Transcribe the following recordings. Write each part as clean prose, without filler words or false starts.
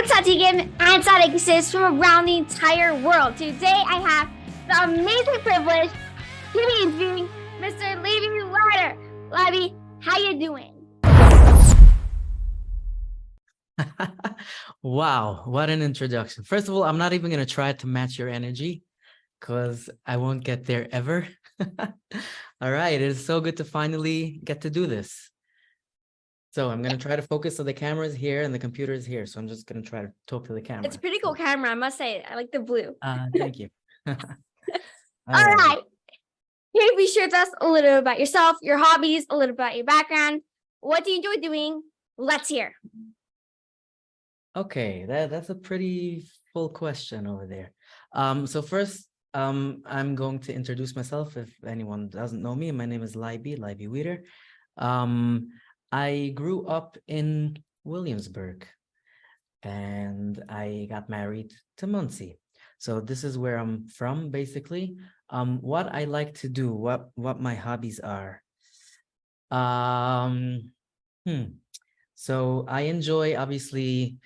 Satigan and Sadikis from around the entire world. Today I have the amazing privilege to be interviewing Mr. Leiby Wieder. Leiby, how you doing? Wow, what an introduction. First of all, I'm not even going to try to match your energy because I won't get there ever. All right, it is so good to finally get to do this. So I'm going to try to focus so the camera is here and the computer is here. So I'm just going to try to talk to the camera. It's a pretty cool camera, I must say. I like the blue. Thank you. All right. Can you please share with us a little about yourself, your hobbies, a little about your background? What do you enjoy doing? Let's hear. Okay, that's a pretty full question over there. So first, I'm going to introduce myself if anyone doesn't know me. My name is Leiby Wieder. I grew up in Williamsburg and I got married to Muncie. So this is where I'm from, basically. What I like to do, what my hobbies are. So I enjoy obviously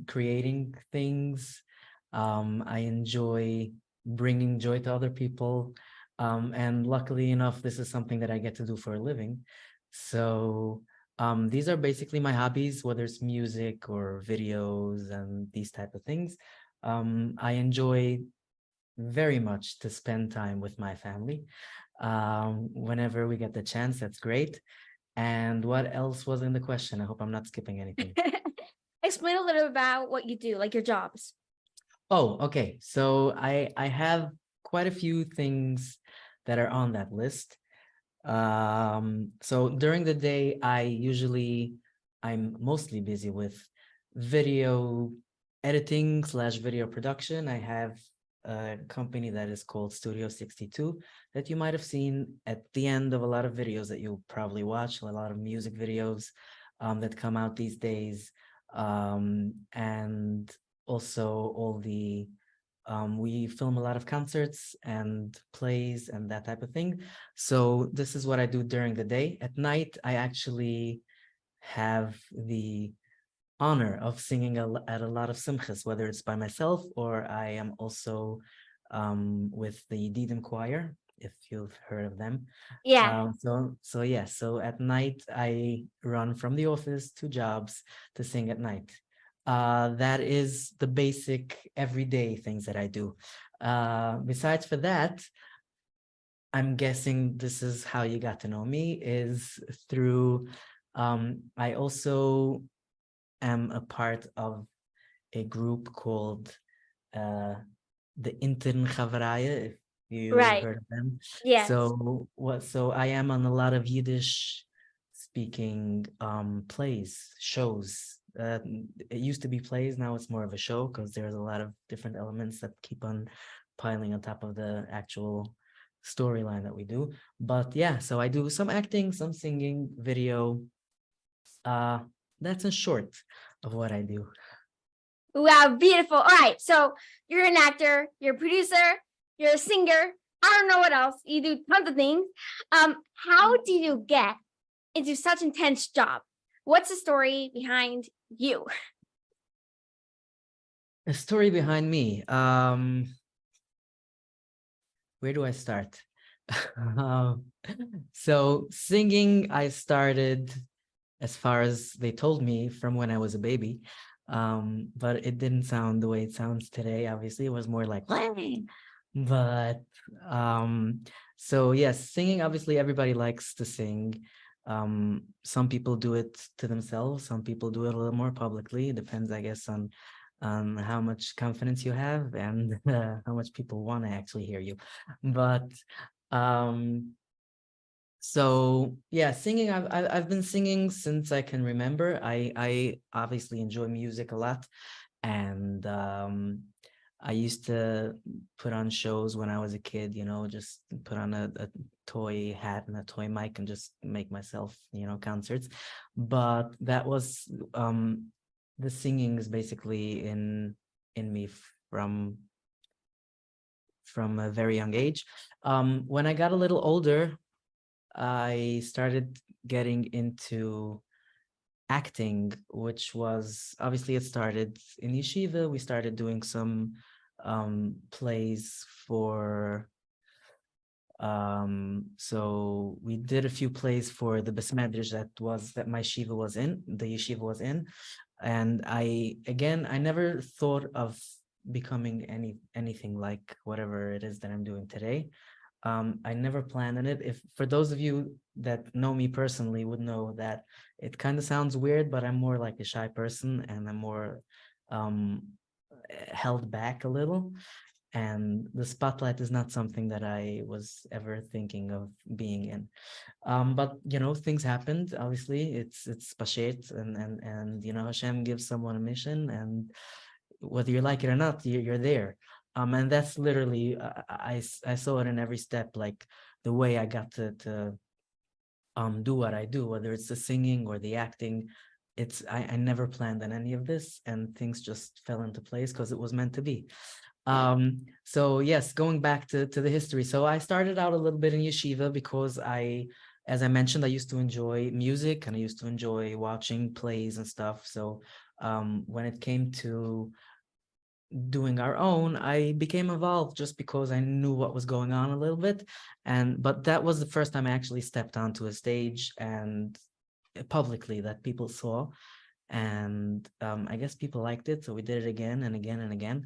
creating things. I enjoy bringing joy to other people. And luckily enough, this is something that I get to do for a living. So these are basically my hobbies, whether it's music or videos and these type of things. I enjoy very much to spend time with my family. Whenever we get the chance, that's great. And what else was in the question? I hope I'm not skipping anything. Explain a little about what you do, like your jobs. Oh, okay. So I have quite a few things that are on that list. So during the day, I'm mostly busy with video editing / video production. I have a company that is called Studio 62 that you might have seen at the end of a lot of videos that you'll probably watch, a lot of music videos that come out these days. And also all the we film a lot of concerts and plays and that type of thing. So this is what I do during the day. At night, I actually have the honor of singing at a lot of simchas, whether it's by myself or I am also with the Didim choir, if you've heard of them. Yeah. So at night I run from the office to jobs to sing at night. That is the basic everyday things that I do. Besides for that, I'm guessing this is how you got to know me, is through I also am a part of a group called the Intern Chavraya, if you heard of them. Yes. So I am on a lot of Yiddish speaking plays, shows. It used to be plays, now it's more of a show because there's a lot of different elements that keep on piling on top of the actual storyline that we do. But yeah, so I do some acting, some singing, video. That's in short of what I do. Wow, beautiful. All right, so you're an actor, you're a producer, you're a singer. I don't know what else. You do tons of things. How do you get into such an intense job? What's the story behind you? The story behind me. Where do I start? So singing, I started, as far as they told me, from when I was a baby. But it didn't sound the way it sounds today. Obviously, it was more like, but so yes, singing, obviously everybody likes to sing. Some people do it to themselves, some people do it a little more publicly. It depends, I guess, on how much confidence you have and how much people want to actually hear you. But so yeah, singing, I've been singing since I can remember. I obviously enjoy music a lot, and I used to put on shows when I was a kid, just put on a toy hat and a toy mic and just make myself, concerts. But that was the singing is basically in me from a very young age. When I got a little older, I started getting into acting, which was obviously it started in yeshiva. We started doing some plays for so we did a few plays for the Besmedrish that my yeshiva was in, the yeshiva was in. And I never thought of becoming anything like whatever it is that I'm doing today. I never planned on it. If for those of you that know me personally would know that it kind of sounds weird, but I'm more like a shy person and I'm more um held back a little. And the spotlight is not something that I was ever thinking of being in. But things happened. Obviously, it's pashet, and Hashem gives someone a mission, and whether you like it or not, you're there. And that's literally I saw it in every step, like the way I got to do what I do, whether it's the singing or the acting. I never planned on any of this, and things just fell into place because it was meant to be. So yes, going back to the history. So I started out a little bit in yeshiva because as I mentioned, I used to enjoy music and I used to enjoy watching plays and stuff. So when it came to doing our own, I became involved just because I knew what was going on a little bit. But that was the first time I actually stepped onto a stage and publicly that people saw. And I guess people liked it, so we did it again and again and again.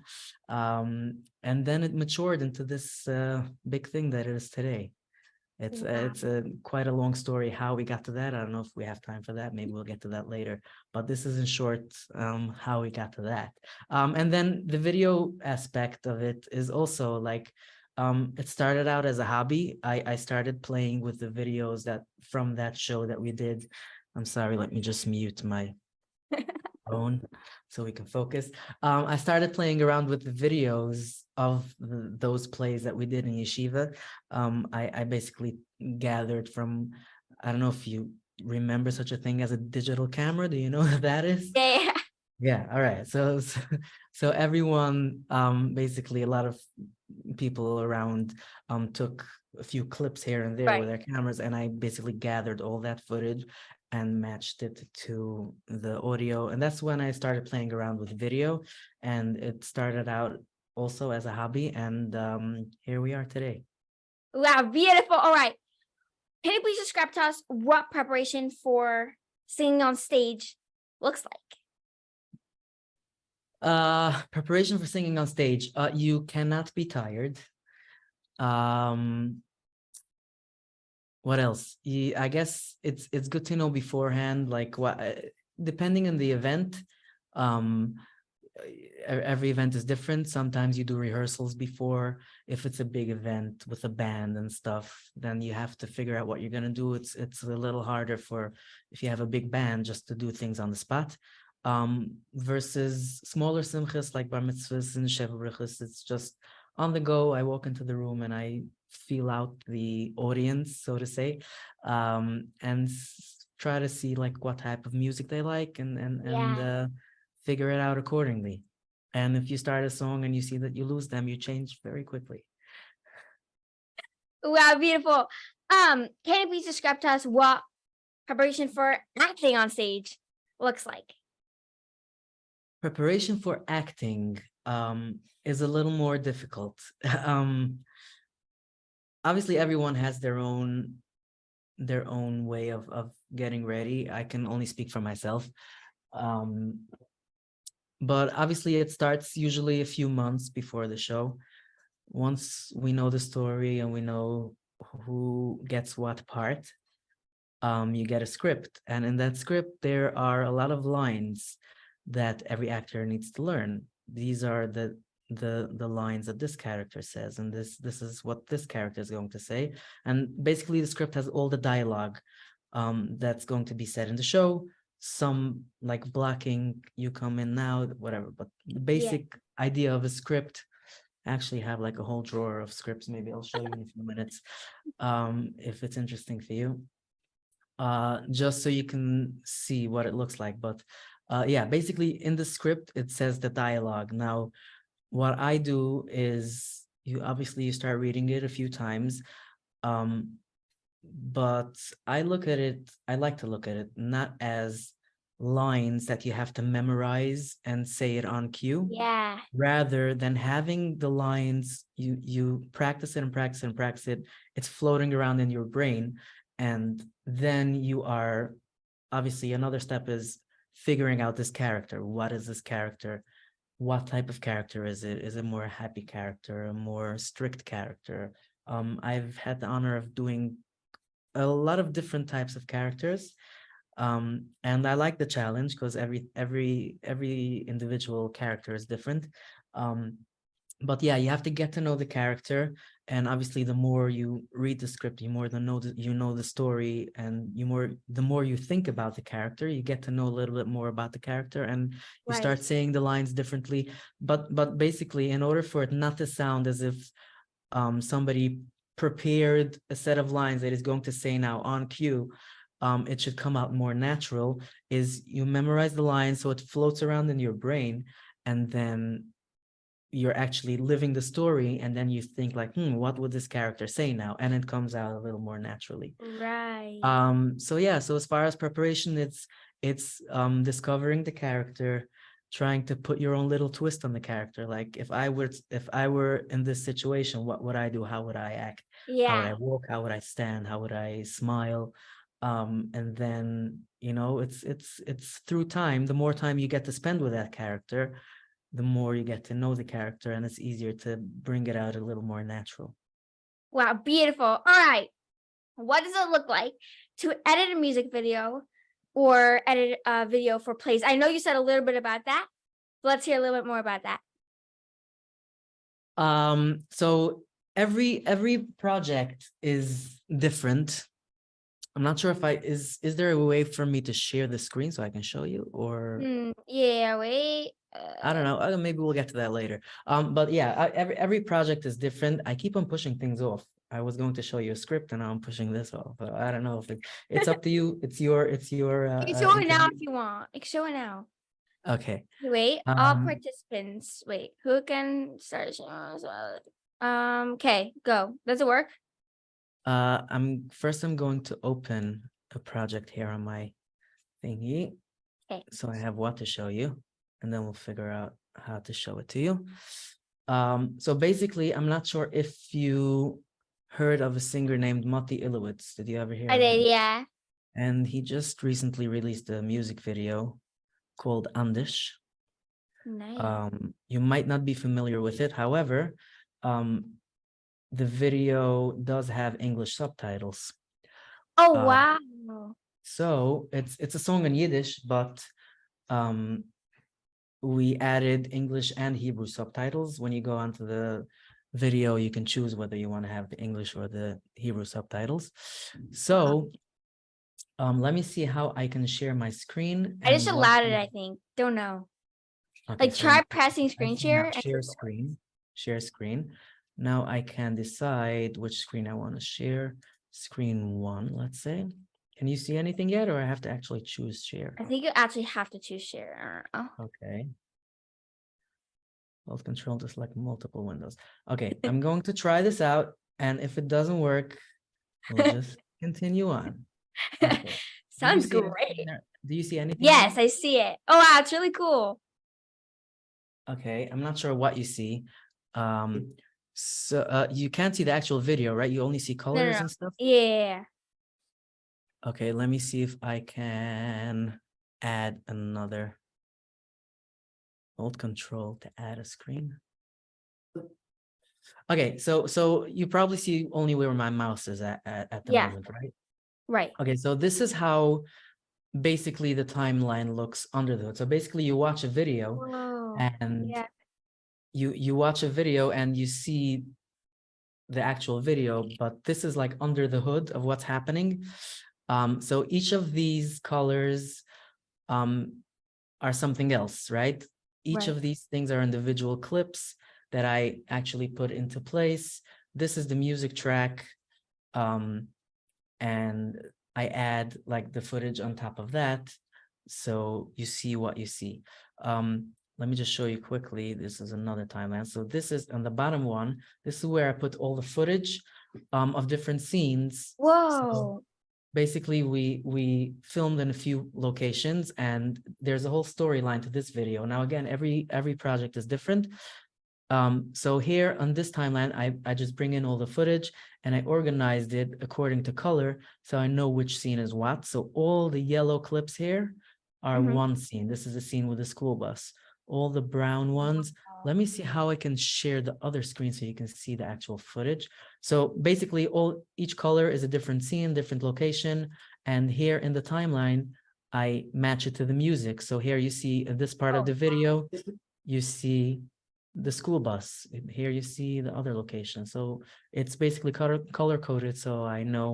And then it matured into this big thing that it is today. It's a quite a long story how we got to that. I don't know if we have time for that. Maybe we'll get to that later. But this is in short how we got to that. And then the video aspect of it is also like it started out as a hobby. I started playing with the videos that from that show that we did. I'm sorry, let me just mute my phone so we can focus. I started playing around with the videos of those plays that we did in yeshiva. I basically gathered from, I don't know if you remember such a thing as a digital camera. Do you know what that is? Yeah. Yeah, all right. So everyone, basically a lot of people around took a few clips here and there with Right. their cameras, and I basically gathered all that footage and matched it to the audio. And that's when I started playing around with video, and it started out also as a hobby, and here we are today. Wow, beautiful. All right. Can you please describe to us what preparation for singing on stage looks like? Preparation for singing on stage. You cannot be tired. What else? I guess it's good to know beforehand, like what, depending on the event. Every event is different. Sometimes you do rehearsals before. If it's a big event with a band and stuff, then you have to figure out what you're gonna do. It's a little harder for if you have a big band just to do things on the spot. Versus smaller simchas like bar mitzvahs and sheva brachos, it's just on the go. I walk into the room and I feel out the audience, so to say, and try to see like what type of music they like and figure it out accordingly. And if you start a song and you see that you lose them, you change very quickly. Wow, beautiful. Can you please describe to us what preparation for acting on stage looks like? Preparation for acting is a little more difficult. Obviously, everyone has their own way of getting ready. I can only speak for myself. But obviously it starts usually a few months before the show. Once we know the story and we know who gets what part, you get a script. And in that script, there are a lot of lines that every actor needs to learn. These are the lines that this character says, and this is what this character is going to say. And basically the script has all the dialogue that's going to be said in the show. Some like blocking, you come in now, whatever, but the basic idea of a script, I actually have like a whole drawer of scripts. Maybe I'll show you in a few minutes if it's interesting for you, just so you can see what it looks like. But yeah, basically in the script it says the dialogue. Now what I do is you start reading it a few times, but I like to look at it not as lines that you have to memorize and say it on cue, Yeah. rather than having the lines, you practice it and practice it and practice it. It's floating around in your brain, and then you are obviously another step is figuring out this character. What is this character? What type of character is it? Is it more a happy character, a more strict character? I've had the honor of doing a lot of different types of characters. And I like the challenge because every individual character is different. But yeah, you have to get to know the character, and obviously the more you read the script, you know the story, and the more you think about the character, you get to know a little bit more about the character, and you Right. start saying the lines differently. But basically, in order for it not to sound as if somebody prepared a set of lines that is going to say now on cue, it should come out more natural, is you memorize the lines so it floats around in your brain, and then you're actually living the story, and then you think like, what would this character say now? And it comes out a little more naturally. Right. So yeah, so as far as preparation, it's discovering the character, trying to put your own little twist on the character. Like if I were in this situation, what would I do? How would I act? How would Yeah. I walk? How would I stand? How would I smile? And then, it's through time, the more time you get to spend with that character, the more you get to know the character, and it's easier to bring it out a little more natural. Wow, beautiful. All right. What does it look like to edit a music video or edit a video for plays? I know you said a little bit about that. But let's hear a little bit more about that. So every project is different. I'm not sure if is there a way for me to share the screen so I can show you, or Yeah, wait. I don't know. Maybe we'll get to that later. But yeah, every project is different. I keep on pushing things off. I was going to show you a script, and now I'm pushing this off. But I don't know if it's up to you. It's your You can show it now interview. if you want. You can show it now. Okay. Wait, all Um. participants. Wait, who can start? Okay, go. Does it work? I'm going to open a project here on my thingy, Okay. so I have what to show you, and then we'll figure out how to show it to you. So basically, I'm not sure if you heard of a singer named Matti Ilowitz. Did you ever hear I of him? did, yeah. And he just recently released a music video called Andish. Nice. You might not be familiar with it. However, the video does have English subtitles. Oh, Uh, wow. so it's a song in Yiddish, but we added English and Hebrew subtitles. When you go onto the video, you can choose whether you want to have the English or the Hebrew subtitles. So let me see how I can share my screen I just and allowed it, I think. Don't know. okay, Like, so let try me, pressing I screen see now share. And share screen. Now I can decide which screen I want to share. Screen 1, let's say. Can you see anything yet, or I have to actually choose share? I think you actually have to choose share. I don't know. Okay. Alt Control to select multiple windows. Okay, I'm going to try this out, and if it doesn't work, we'll just continue on. Okay. Do you Sounds see anything great. there? Do you see anything Yes, there? I see it. Oh, wow, it's really cool. Okay, I'm not sure what you see. So you can't see the actual video, right? You only see No, colors and stuff. Yeah. Okay, let me see if I can add another. Alt Control to add a screen. Okay, so you probably see only where my mouse is at the Yeah. moment, right? Right. Okay, so this is how basically the timeline looks under the hood. So basically you watch a video Whoa. and Yeah. you watch a video and you see the actual video, but this is like under the hood of what's happening. So each of these colors are something else, right? Each Right. of these things are individual clips that I actually put into place. This is the music track. And I add like the footage on top of that. So you see what you see. Let me just show you quickly. This is another timeline. So this is on the bottom one. This is where I put all the footage of different scenes. So Whoa. basically we filmed in a few locations, and there's a whole storyline to this video. Now, again, every project is different. So here on this timeline, I just bring in all the footage and I organized it according to color, so I know which scene is what. So all the yellow clips here are Mhm. one scene. This is a scene with a school bus. All the brown ones, let me see how I can share the other screen so you can see the actual footage. So basically each color is a different scene, different location. And here in the timeline, I match it to the music. So here you see this part of the video, you see the school bus. Here you see the other location. So it's basically color coded, so I know.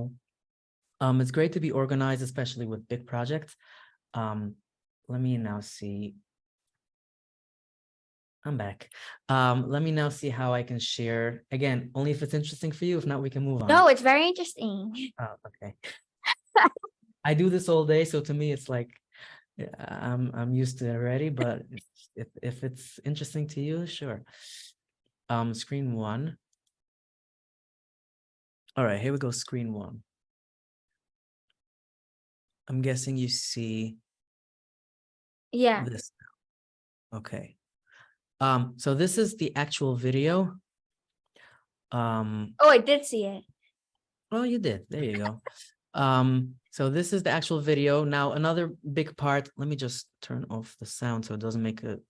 It's great to be organized, especially with big projects. Let me now see. I'm back. Let me now see how I can share. Again, only if it's interesting for you. If not, we can move on. No, it's very interesting. Oh, okay. I do this all day, so to me, it's like I'm used to it already. But if it's interesting to you, sure. Screen one. All right, here we go. Screen one. I'm guessing you see Yeah. this. Okay. So this is the actual video. Oh, I did see it. Well, you did. There you go. So this is the actual video. Now, another big part, let me just turn off the sound so it doesn't make a.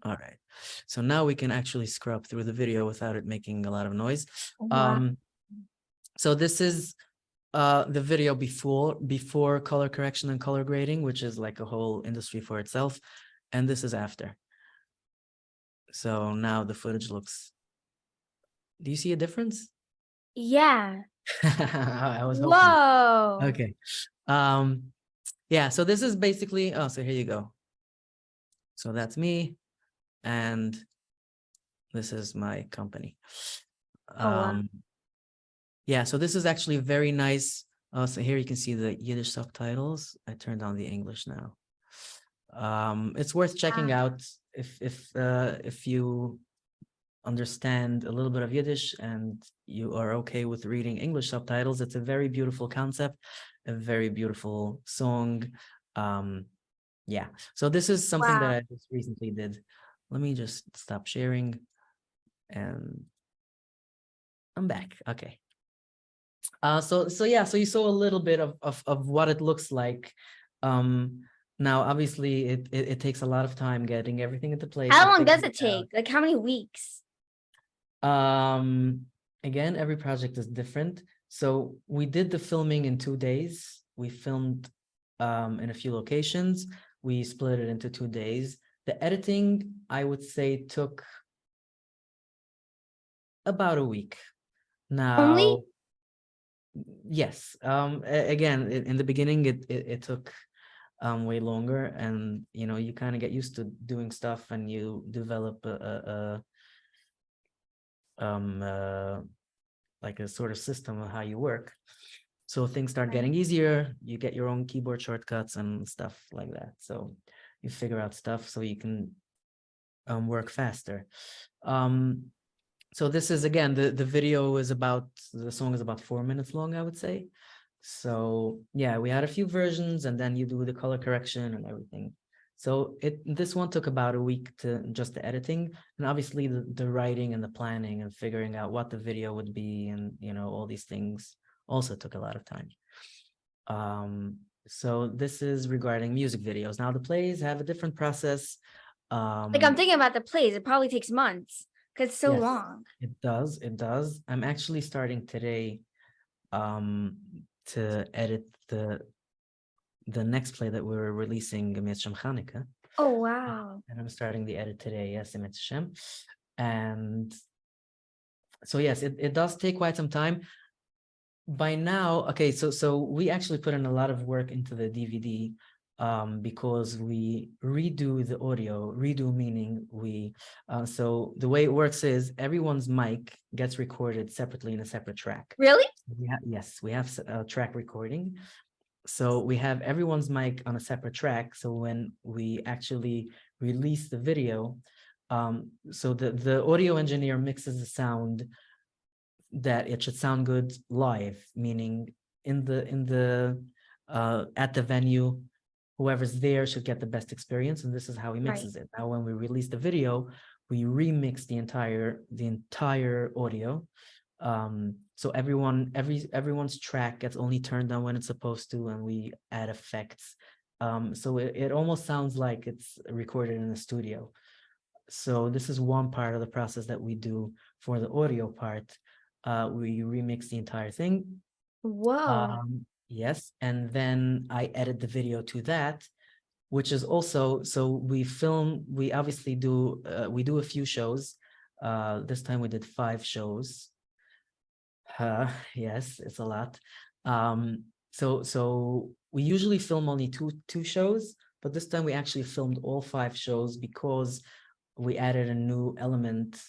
All right. So now we can actually scrub through the video without it making a lot of noise. Wow. So this is the video before color correction and color grading, which is like a whole industry for itself. And this is after. So now the footage looks. Do you see a difference? Yeah. I was hoping. Whoa. Okay. Yeah, so this is basically, oh, so here you go. So that's me, and this is my company. Oh, wow. Yeah, so this is actually very nice. So here you can see the Yiddish subtitles. I turned on the English now. It's worth checking out if you understand a little bit of Yiddish and you are okay with reading English subtitles. It's a very beautiful concept, a very beautiful song. Yeah, so this is something that Wow. I just recently did. Let me just stop sharing and I'm back. Okay. So yeah, so you saw a little bit of what it looks like. Now obviously it takes a lot of time getting everything into place. How and long does figuring it it out. take? Like how many weeks? Again, every project is different. So we did the filming in 2 days. We filmed in a few locations. We split it into 2 days. The editing, I would say, took about a week. Only? Now, yes. Again, in the beginning, it took way longer, and you kind of get used to doing stuff, and you develop like a sort of system of how you work. So things start Right. getting easier. You get your own keyboard shortcuts and stuff like that. So you figure out stuff so you can work faster. So this is, again, the video is about, the song is about 4 minutes long, I would say. So yeah, we had a few versions, and then you do the color correction and everything. So this one took about a week to just the editing, and obviously the writing and the planning and figuring out what the video would be, and all these things also took a lot of time. So this is regarding music videos. Now the plays have a different process. Like I'm thinking about the plays. It probably takes months because it's so Yes, long. it does. It does. I'm actually starting today to edit the next play that we're releasing, Mitzvah Chanukah. Oh, wow. And I'm starting the edit today, yes, Emet Hashem. And so yes, it does take quite some time. By now, okay, so we actually put in a lot of work into the DVD because we redo the audio. Redo meaning so the way it works is everyone's mic gets recorded separately in a separate track. Really? Yes, we have track recording. So we have everyone's mic on a separate track. So when we actually release the video, so the audio engineer mixes the sound that it should sound good live, meaning at the venue, whoever's there should get the best experience, and this is how he Right. mixes it. Now, when we release the video, we remix the entire audio. So everyone's track gets only turned on when it's supposed to, and we add effects. So it almost sounds like it's recorded in a studio. So this is one part of the process that we do for the audio part. We remix the entire thing. Whoa. Yes, and then I edit the video to that, which is also, so we obviously do we do a few shows. This time we did 5 shows. Yes, it's a lot. So we usually film only two shows, but this time we actually filmed all 5 shows because we added a new element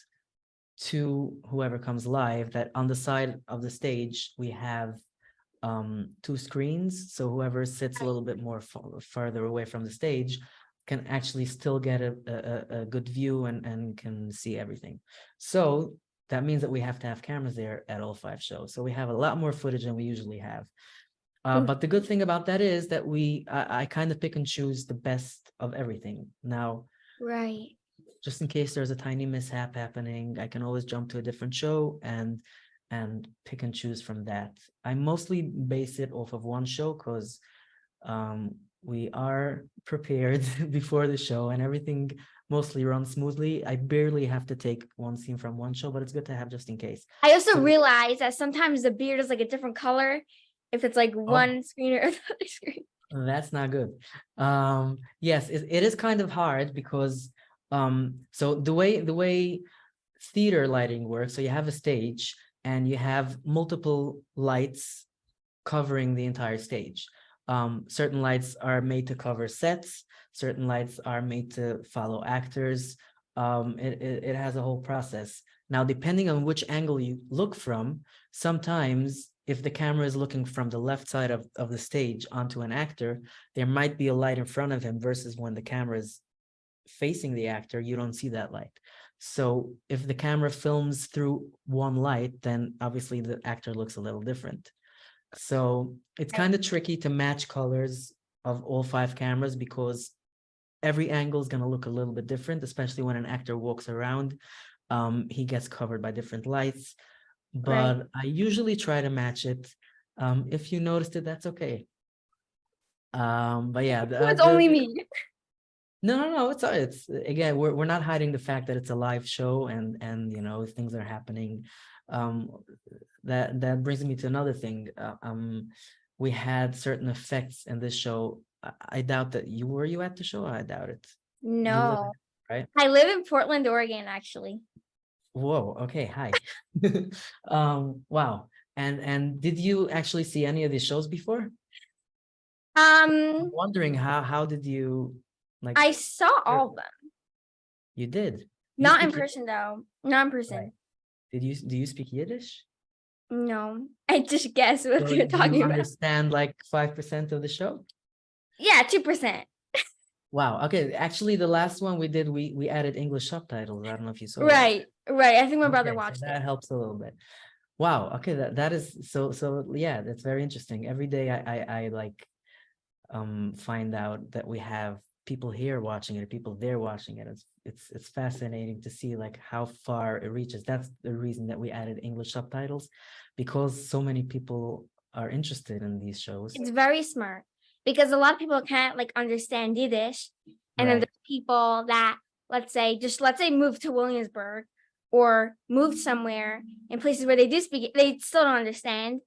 to whoever comes live, that on the side of the stage we have 2 screens, so whoever sits a little bit more farther away from the stage can actually still get a good view and can see everything. So that means that we have to have cameras there at all 5 shows. So we have a lot more footage than we usually have. But the good thing about that is that I kind of pick and choose the best of everything. Now, Right. just in case there's a tiny mishap happening, I can always jump to a different show and pick and choose from that. I mostly base it off of one show because we are prepared before the show and everything mostly runs smoothly. I barely have to take one scene from one show, but it's good to have just in case. I also realize that sometimes the beard is like a different color if it's like one screen or the other screen. That's not good. Yes, it is kind of hard because so the way theater lighting works, so you have a stage and you have multiple lights covering the entire stage. Certain lights are made to cover sets, certain lights are made to follow actors. It has a whole process. Now, depending on which angle you look from, sometimes if the camera is looking from the left side of the stage onto an actor, there might be a light in front of him versus when the camera is facing the actor, you don't see that light. So if the camera films through one light, then obviously the actor looks a little different. So it's kind of tricky to match colors of all 5 cameras because every angle is going to look a little bit different, especially when an actor walks around. He gets covered by different lights, but I usually try to match it. If you noticed it, that's okay. But yeah, It's only me. No, it's again, we're not hiding the fact that it's a live show and you know things are happening. That brings me to another thing. We had certain effects in this show. I doubt that were you at the show? I doubt it. No. Right? I live in Portland, Oregon, actually. Whoa, okay, hi. Wow. And did you actually see any of these shows before? I'm wondering how did you like I saw all of them. You did? Not in person though. Not in person. Right. Do you speak Yiddish? No. I just guess what So you're do talking you about. understand like 5% of the show? Yeah, 2%. Wow. Okay. Actually, the last one we did, we added English subtitles. I don't know if you saw that. Right. I think my brother Okay, watched so it. that helps a little bit. Wow. Okay. That is so yeah, that's very interesting. Every day I like find out that we have people here watching it, people there watching it. It's fascinating to see like how far it reaches. That's the reason that we added English subtitles, because so many people are interested in these shows. It's very smart because a lot of people can't like understand Yiddish, and then Right. there's people that let's say move to Williamsburg or move somewhere in places where they do speak it, they still don't understand.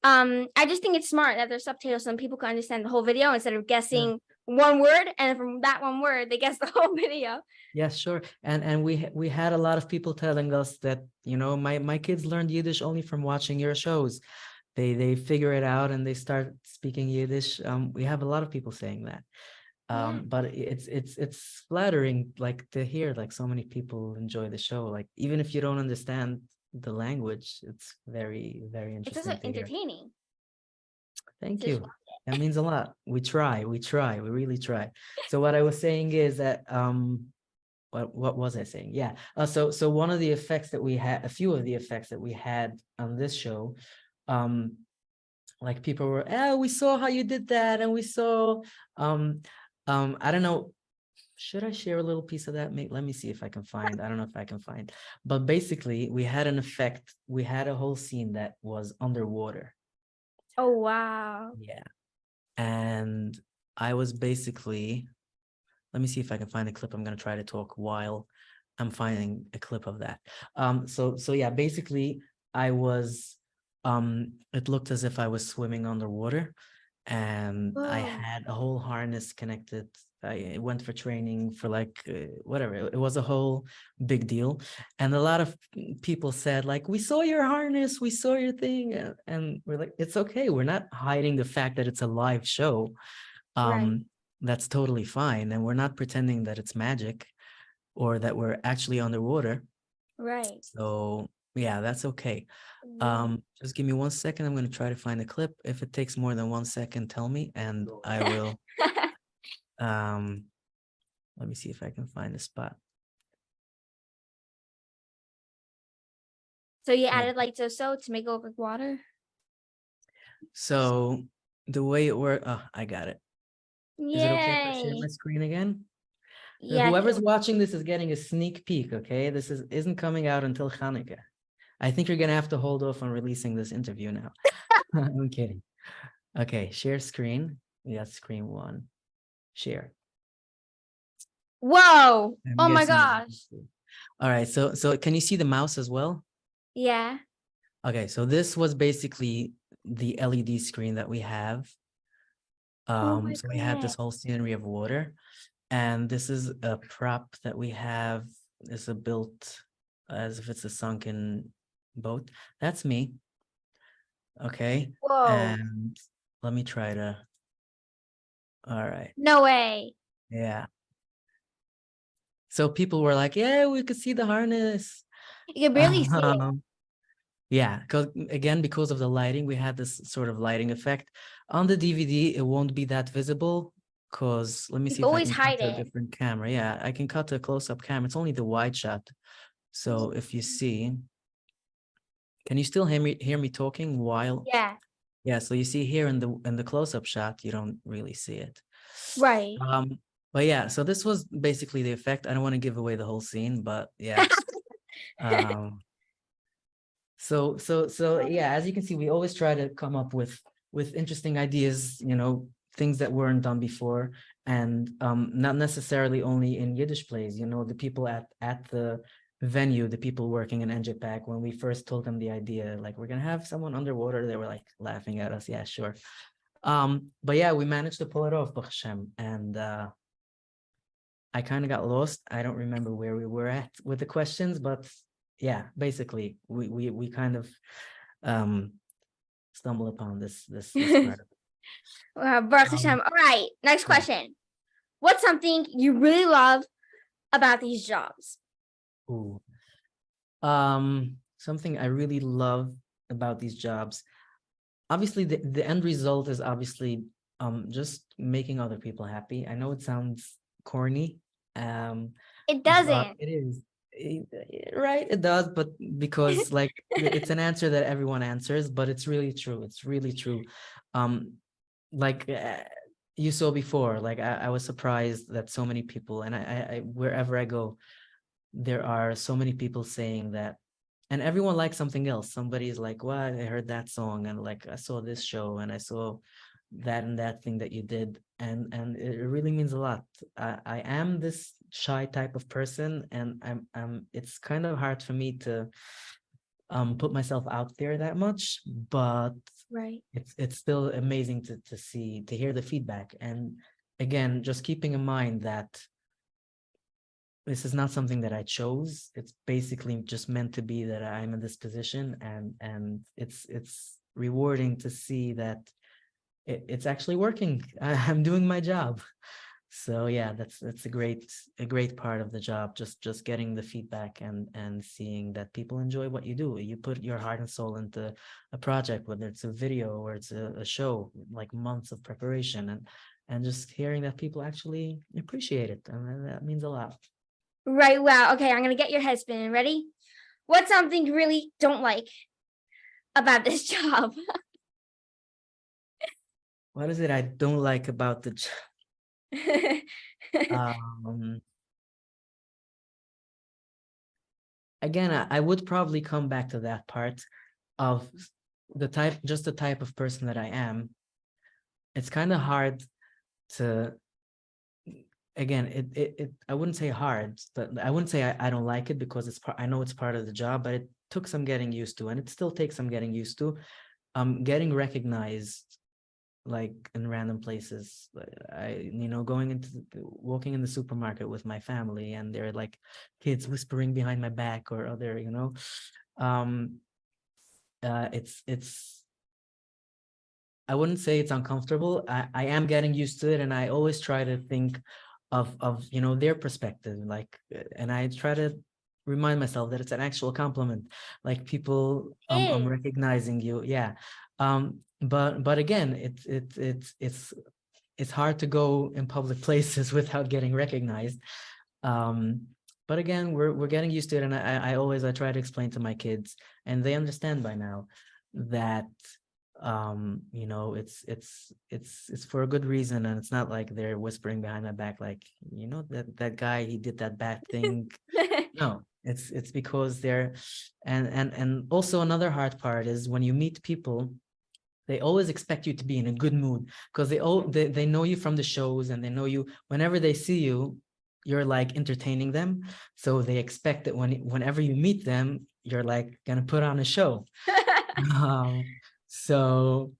I just think it's smart that there's subtitles so people can understand the whole video instead of guessing one word, and from that one word they guess the whole video. Yes, sure. And we had a lot of people telling us that, you know, my kids learned Yiddish only from watching your shows. They figure it out and they start speaking Yiddish. We have a lot of people saying that. But it's flattering like to hear like so many people enjoy the show. Like even if you don't understand the language, it's very, very It's interesting also to hear. entertaining. Thank you. That means a lot. We really try. So what I was saying is that what was I saying? Yeah. So one of the effects that we had, a few of the effects that we had on this show, like people were, oh, we saw how you did that, and we saw, I don't know, should I share a little piece of that? Let me see if I can find. I don't know if I can find, but basically, we had an effect. We had a whole scene that was underwater. Oh, wow. Yeah, and I was basically. Let me see if I can find a clip. I'm gonna try to talk while I'm finding a clip of that. So yeah, basically, I was. It looked as if I was swimming underwater, and I Whoa. had a whole harness connected. I went for training for like whatever. It was a whole big deal, and a lot of people said like, "We saw your harness, we saw your thing," and we're like, "It's okay. We're not hiding the fact that it's a live show. Right. That's totally fine, and we're not pretending that it's magic or that we're actually underwater. Right. So yeah, that's okay." Wow. Just give me 1 second. I'm going to try to find a clip. If it takes more than 1 second, tell me, and I will. Um, let me see if I can find a spot. So you Yeah. added like so to make it look like water? So the way it worked, oh, I got it. Is it okay if I share my Yay. screen again? So Yes. whoever's watching this is getting a sneak peek. Okay, this isn't coming out until Hanukkah. I think you're gonna have to hold off on releasing this interview now. I'm kidding. Okay, share screen. Yeah, screen one. Share. Whoa. I'm Oh my guessing that you can gosh. see. All right, so can you see the mouse as well? Yeah. Okay, so this was basically the LED screen that we have. Oh my So we had goodness. this whole scenery of water, and this is a prop that we have. Is a built as if it's a sunken boat. That's me. Okay, Whoa. and let me try to. All right, No way. yeah. So people were like, "Yeah, we could see the harness." You can barely see it. Um, Yeah, because again, because of the lighting, we had this sort of lighting effect. On the DVD, it won't be that visible because let me You see can if I always can cut hide to a it. different camera. Yeah, I can cut to a close-up camera. It's only the wide shot. So if you see, can you still hear me talking while? Yeah. Yeah, so you see here in the close-up shot, you don't really see it. Right. Um, but yeah, so this was basically the effect. I don't want to give away the whole scene, but yeah. Um, So yeah, as you can see, we always try to come up with interesting ideas, things that weren't done before, and not necessarily only in Yiddish plays. The people at the venue, the people working in NJPAC, when we first told them the idea, like we're gonna have someone underwater, they were like laughing at us. Yeah, sure. But yeah, we managed to pull it off, Baruch Hashem, and I kind of got lost. I don't remember where we were at with the questions, but yeah, basically we kind of um stumble upon this part of it. Well, Baruch Hashem. Um, All right. Next yeah. question. What's something you really love about these jobs? Ooh. Something I really love about these jobs. Obviously, the end result is obviously just making other people happy. I know it sounds corny, It but doesn't. it is. Right, it does, but because like it's an answer that everyone answers, but it's really true. It's really true. Um, like you saw before, like I was surprised that so many people, and I wherever I go, there are so many people saying that, and everyone likes something else. Somebody is like, "Well, I heard that song, and like I saw this show, and I saw that and that thing that you did," and it really means a lot. I am this shy type of person, and I'm it's kind of hard for me to put myself out there that much, but Right. it's still amazing to see, to hear the feedback. And again, just keeping in mind that this is not something that I chose. It's basically just meant to be that I'm in this position, and it's rewarding to see that it's actually working. I'm doing my job. So yeah, that's a great part of the job. Just getting the feedback and seeing that people enjoy what you do. You put your heart and soul into a project, whether it's a video or it's a show, like months of preparation, and just hearing that people actually appreciate it, and that means a lot. Right. Wow. Okay. I'm going to get your head spinning. Ready? What's something you really don't like about this job? What is it I don't like about the um again, I would probably come back to that part of the type of person that I am. It's kind of hard to, again, I wouldn't say hard, but I wouldn't say I don't like it, because I know it's part of the job, but it took some getting used to, and it still takes some getting used to. Getting recognized like in random places. Walking in the supermarket with my family, and they're like kids whispering behind my back, or other, um, it's I wouldn't say it's uncomfortable. I am getting used to it, and I always try to think of their perspective, like, and I try to remind myself that it's an actual compliment, like people Is recognizing you. Yeah. But again, it's hard to go in public places without getting recognized. um but again, we're getting used to it, and I try to explain to my kids, and they understand by now that it's for a good reason, and it's not like they're whispering behind my back, like, that guy, he did that bad thing. No, it's because they're, and also another hard part is when you meet people, they always expect you to be in a good mood, because they know you from the shows, and they know you whenever they see you, you're like entertaining them. So they expect that whenever you meet them, you're like gonna put on a show. um, so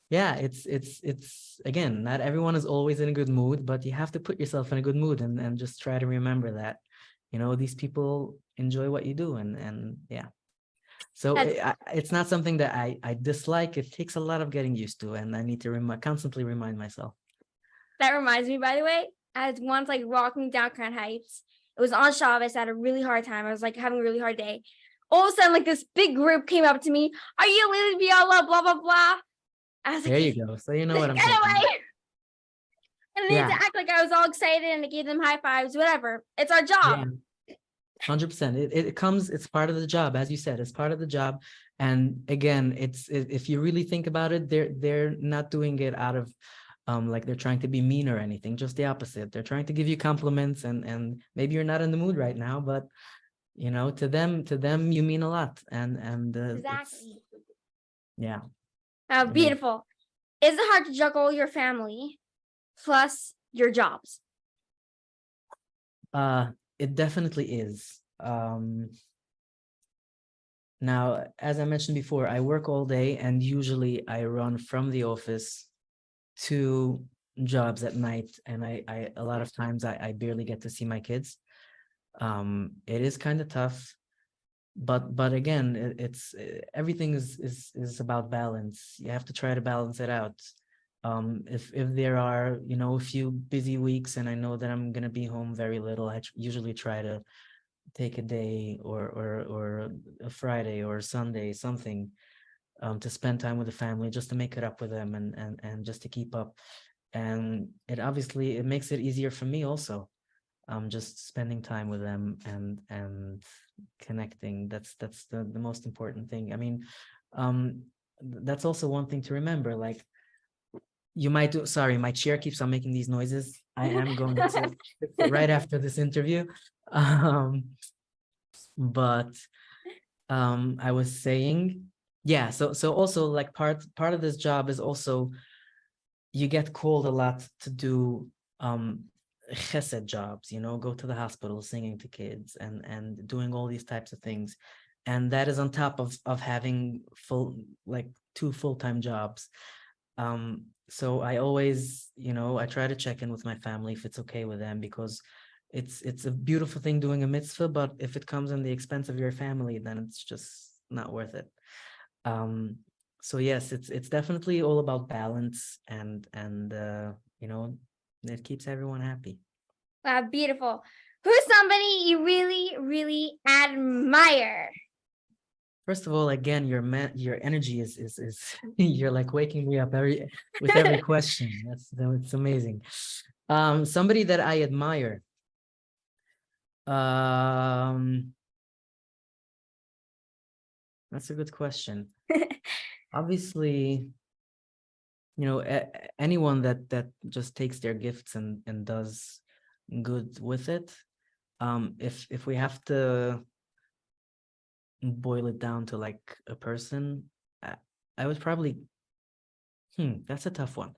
yeah, it's again, not everyone is always in a good mood, but you have to put yourself in a good mood, and just try to remember that, these people enjoy what you do, and yeah. So that's it's not something that I dislike. It takes a lot of getting used to, and I need to constantly remind myself. that reminds me, by the way, I was once like walking down Crown Heights. It was on Shabbos. I had a really hard time. I was like having a really hard day. All of a sudden, like this big group came up to me. Are you Laili Bialo? Blah blah blah. I was like, There you go. So you know what get I'm talking away! about. And they had to Yeah, act like I was all excited, and I gave them high fives. Whatever. It's our job. yeah. 100%. It's part of the job, as you said, it's part of the job. And again, if you really think about it, they're not doing it out of like they're trying to be mean or anything, just the opposite. They're trying to give you compliments, and maybe you're not in the mood right now, but to them you mean a lot. And it's, Exactly. yeah, it is. Beautiful. Is it hard to juggle your family plus your jobs? Uh, it definitely is. Now, as I mentioned before, I work all day, and usually I run from the office to jobs at night, and I a lot of times I barely get to see my kids. It is kind of tough, but again, it's everything is about balance. You have to try to balance it out. If there are, a few busy weeks, and I know that I'm gonna be home very little, I usually try to take a day, or a Friday or a Sunday, something, to spend time with the family, just to make it up with them, and just to keep up. And it makes it easier for me also. Just spending time with them, and connecting. That's the most important thing. I mean, that's also one thing to remember. Like, you might do, sorry, my chair keeps on making these noises. I am going to fix it right after this interview. Um, but I was saying, yeah, so also, like, part of this job is also, you get called a lot to do chesed jobs, go to the hospital singing to kids, and doing all these types of things. And that is on top of having like 2 full-time jobs. So I always, I try to check in with my family if it's okay with them, because it's a beautiful thing doing a mitzvah, but if it comes in the expense of your family, then it's just not worth it. Um, so yes, it's definitely all about balance, and it keeps everyone happy. Wow, beautiful. Who's somebody you really, really admire? First of all, again, your energy is you're like waking me up with every question. It's amazing. Somebody that I admire. Um, that's a good question. Obviously, anyone that just takes their gifts and does good with it. If we have to boil it down to like a person, I would probably, that's a tough one.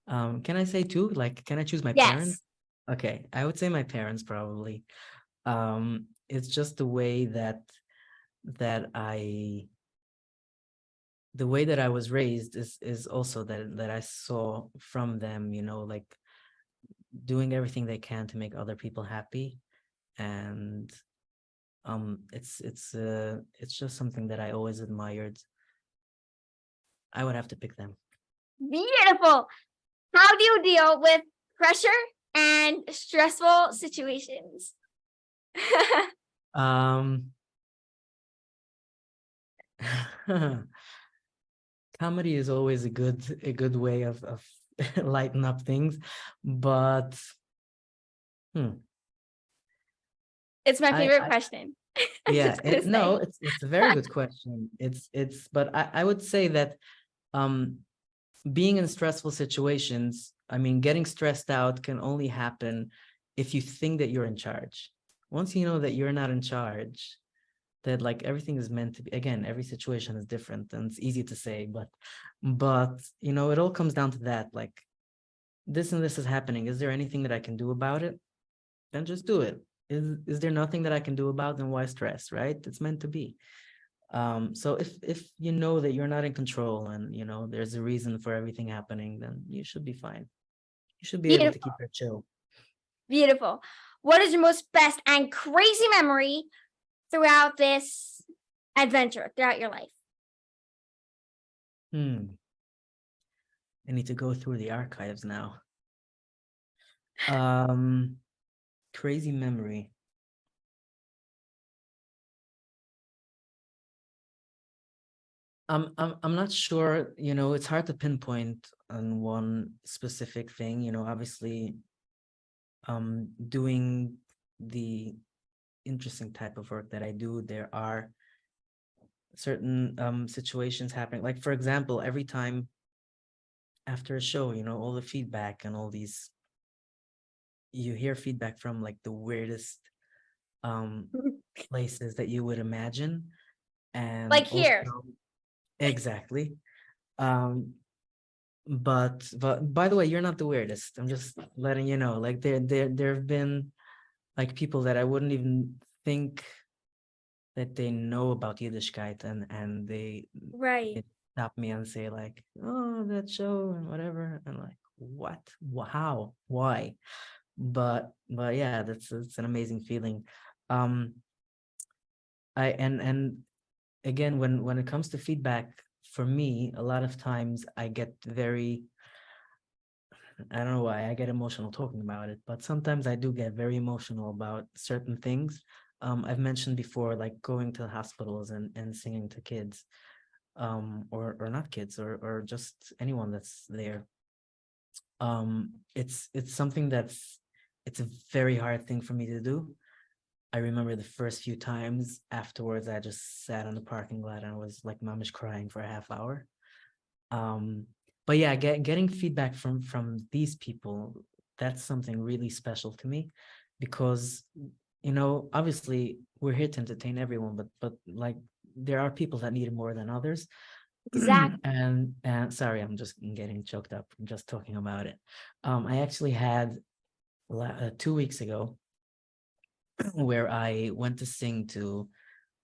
Can I say two? Like, can I choose my parents? Yes. Okay, I would say my parents probably. It's just that I the way that I was raised is also that I saw from them, like doing everything they can to make other people happy. And it's just something that I always admired. I would have to pick them. Beautiful. How do you deal with pressure and stressful situations? Um Comedy is always a good way of lighten up things, but It's my favorite I question. I'm yeah, just gonna no, say. it's a very good question. But I would say that um being in stressful situations, I mean, getting stressed out can only happen if you think that you're in charge. Once you know that you're not in charge, that like everything is meant to be, again, every situation is different and it's easy to say, but it all comes down to that, like this and this is happening. Is there anything that I can do about it? Then just do it. Is there nothing that I can do about, then why stress, right? It's meant to be. So if you know that you're not in control and there's a reason for everything happening, then you should be fine. You should be able to Beautiful. keep it chill. Beautiful. What is your most best and crazy memory throughout this adventure, throughout your life? I need to go through the archives now. Crazy memory. I'm not sure, it's hard to pinpoint on one specific thing, obviously, doing the interesting type of work that I do, there are certain situations happening. Like, for example, every time after a show, all the feedback and all these, you hear feedback from like the weirdest um places that you would imagine. And Like here. also, exactly. Um, but by the way, you're not the weirdest. I'm just letting you know. Like there have been like people that I wouldn't even think that they know about Yiddishkeit, and Right. they stop me and say like, oh, that show and whatever. And like, what? How? Why? But yeah, that's an amazing feeling. Um, I and again, when it comes to feedback, for me, a lot of times I get very, I don't know why I get emotional talking about it, but sometimes I do get very emotional about certain things. I've mentioned before, like going to hospitals and singing to kids, or not kids, or just anyone that's there. It's something it's a very hard thing for me to do. I remember the first few times afterwards, I just sat on the parking lot and I was like mamish crying for a half hour. Um, but yeah, getting feedback from these people, that's something really special to me, because obviously we're here to entertain everyone, but like there are people that need it more than others. Exactly. And sorry, I'm just getting choked up from just talking about it. I actually had 2 weeks ago where I went to sing to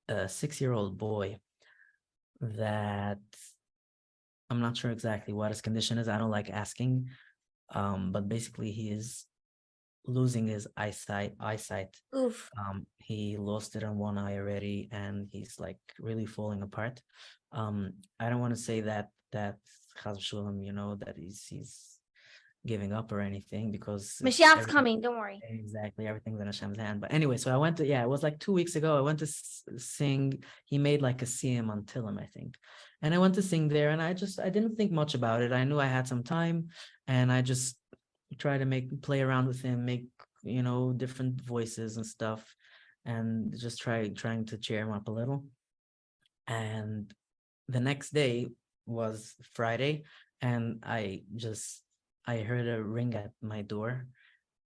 a 6-year-old boy that I'm not sure exactly what his condition is. I don't like asking. But basically he is losing his eyesight. Oof. He lost it on one eye already, and he's like really falling apart. I don't want to say that Chas v'sholem, that he's giving up or anything, because Michelle's everything. coming. Don't worry. Exactly, everything's in Hashem's hand. But anyway, so I went to, yeah, it was like 2 weeks ago. I went to sing. He made like a CM on Tillim, I think, and I went to sing there. And I didn't think much about it. I knew I had some time, and I just try to play around with him, make different voices and stuff, and just trying to cheer him up a little. And the next day was Friday. and I heard a ring at my door,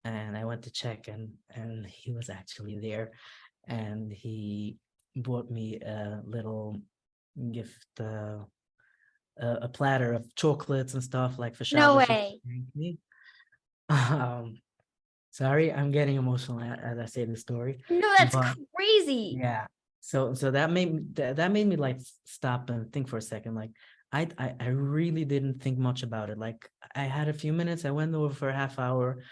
and I went to check, and he was actually there, and he bought me a little gift, a platter of chocolates and stuff like for No Shabbos. He way. thanked me. Um, sorry, I'm getting emotional as I say this story, No, that's but crazy. yeah. So that made me like stop and think for a second. Like I really didn't think much about it. Like I had a few minutes. I went over for a half hour.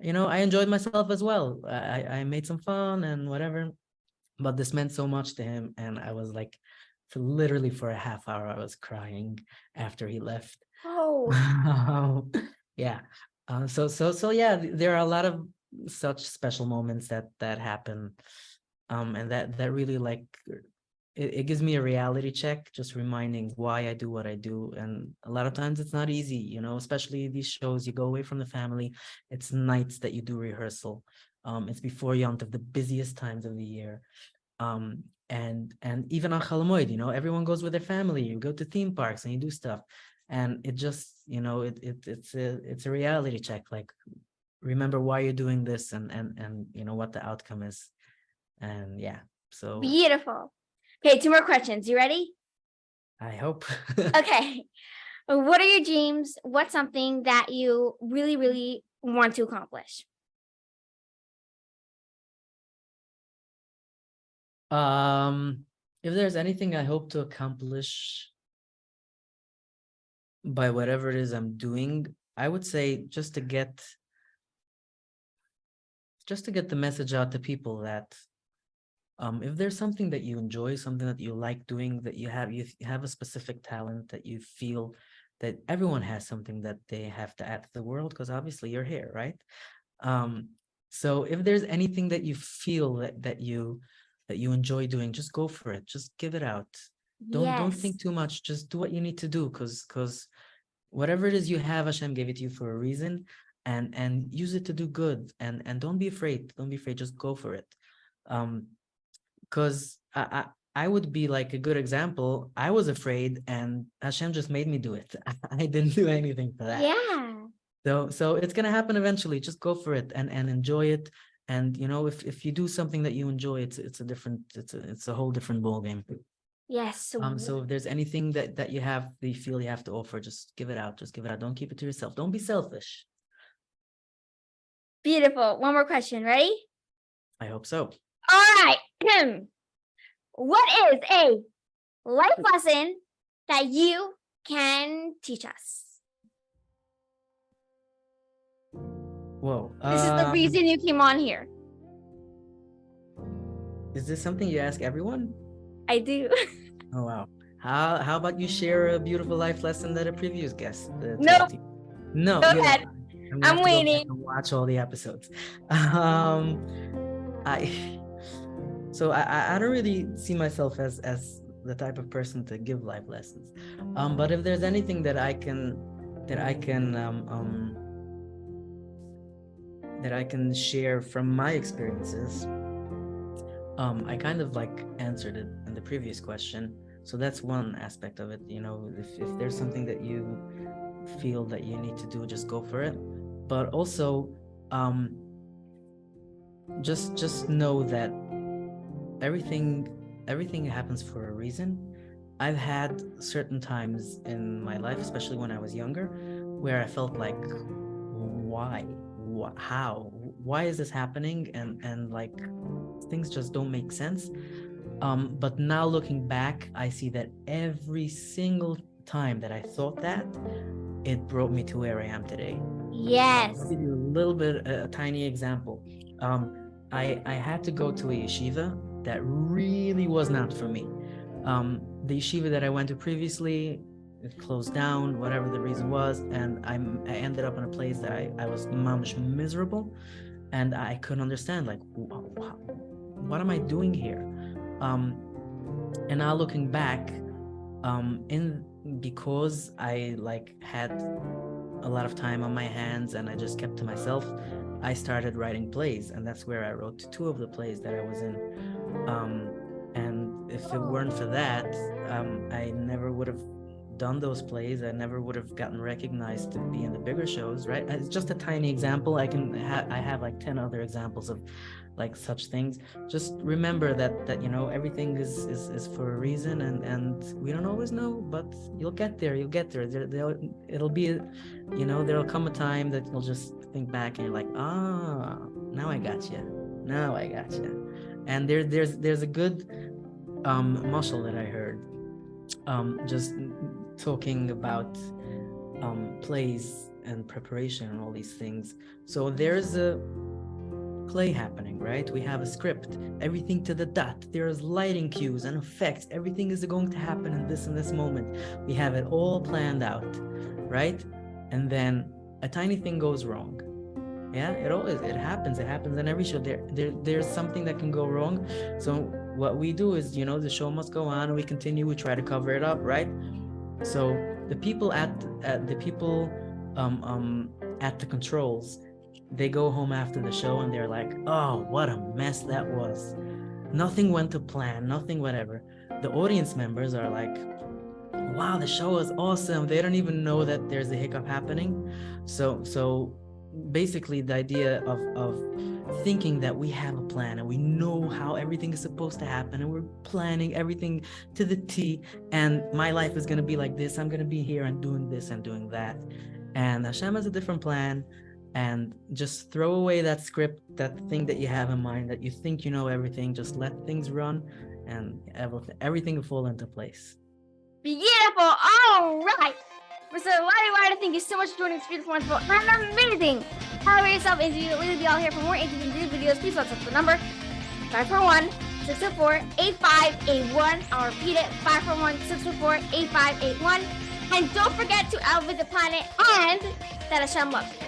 I enjoyed myself as well. I made some fun and whatever. But this meant so much to him, and I was like, for literally for a half hour, I was crying after he left. Oh, Yeah. So yeah, there are a lot of such special moments that happen, and that really like it gives me a reality check, just reminding why I do what I do. And a lot of times it's not easy, especially these shows. You go away from the family. It's nights that you do rehearsal. It's before Yom Tov, the busiest times of the year. And even on Chalamoid, everyone goes with their family. You go to theme parks and you do stuff, and it just it's a reality check. Like, remember why you're doing this, and what the outcome is. And yeah, so beautiful. Okay, two more questions. You ready? I hope. Okay. What are your dreams? What's something that you really, really want to accomplish? If there's anything I hope to accomplish by whatever it is I'm doing, I would say just to get the message out to people that if there's something that you enjoy, something that you like doing, that you have a specific talent that you feel that everyone has something that they have to add to the world, because obviously you're here, right? Um, so if there's anything that you feel that you enjoy doing, just go for it. Just give it out. Don't Yes. think too much. Just do what you need to do, because whatever it is you have, Hashem gave it to you for a reason, and use it to do good. And don't be afraid. Don't be afraid. Just go for it. Um, because I would be like a good example. I was afraid, and Hashem just made me do it. I didn't do anything for that. Yeah. So it's gonna happen eventually. Just go for it and enjoy it. And if you do something that you enjoy, it's a whole different ball game. Yes. So if there's anything that you feel you have to offer, just give it out. Just give it out. Don't keep it to yourself. Don't be selfish. Beautiful. One more question. Ready? I hope so. All right. What is a life lesson that you can teach us? Whoa. This is the reason you came on here. Is this something you ask everyone? I do. Oh wow. How about you share a beautiful life lesson that a previous guest No, taught you? No, go you don't. ahead. I'm gonna I'm have to go back waiting. and watch all the episodes. I so I don't really see myself as the type of person to give life lessons. But if there's anything that I can share from my experiences, I kind of like answered it in the previous question. So that's one aspect of it. If there's something that you feel that you need to do, just go for it. But also, just know that everything happens for a reason. I've had certain times in my life, especially when I was younger, where I felt like, why? How? Why is this happening? And like things just don't make sense. But now looking back, I see that every single time that I thought that, it brought me to where I am today. Yes. I'll give you a tiny example. I had to go to a yeshiva that really was not for me. The yeshiva that I went to previously, it closed down, whatever the reason was, and I ended up in a place that I was mamish miserable, and I couldn't understand, like, what am I doing here? And now looking back, because I like had a lot of time on my hands and I just kept to myself, I started writing plays, and that's where I wrote two of the plays that I was in. And if it weren't for that, I never would have done those plays, I never would have gotten recognized to be in the bigger shows, right? It's just a tiny example. I have like 10 other examples of like such things. Just remember that you know, everything is for a reason, and we don't always know, but you'll get there. It'll be, you know, there'll come a time that you'll just think back and you're like, now I got you. And there's a good muscle that I heard, just talking about plays and preparation and all these things. So there's a play happening, right? We have a script, everything to the dot. There's lighting cues and effects. Everything is going to happen in this moment. We have it all planned out, right? And then a tiny thing goes wrong. Yeah, it happens in every show. There's something that can go wrong. So what we do is, you know, the show must go on, and we continue, we try to cover it up, right? So the people at the controls, they go home after the show and they're like, oh, what a mess that was. Nothing went to plan, nothing, whatever. The audience members are like, wow, the show was awesome. They don't even know that there's a hiccup happening. So basically the idea of thinking that we have a plan and we know how everything is supposed to happen, and we're planning everything to the T, and my life is going to be like this, I'm going to be here and doing this and doing that, and Hashem has a different plan. And just throw away that script, that thing that you have in mind, that you think you know everything. Just let things run, and everything will fall into place. Beautiful. All right. Mr. Laili Bialo, thank you so much for joining this beautiful, wonderful, and amazing Elevate Yourself interview. Laili Bialo here. For more interesting videos, please WhatsApp the number 541-604-8581. I'll repeat it, 541-604-8581. And don't forget to elevate the planet and that Hashem loves you.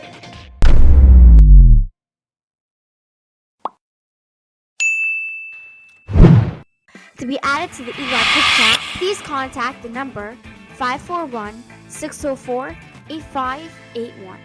To be added to the EGOT group chat, please contact the number 541-604-8581.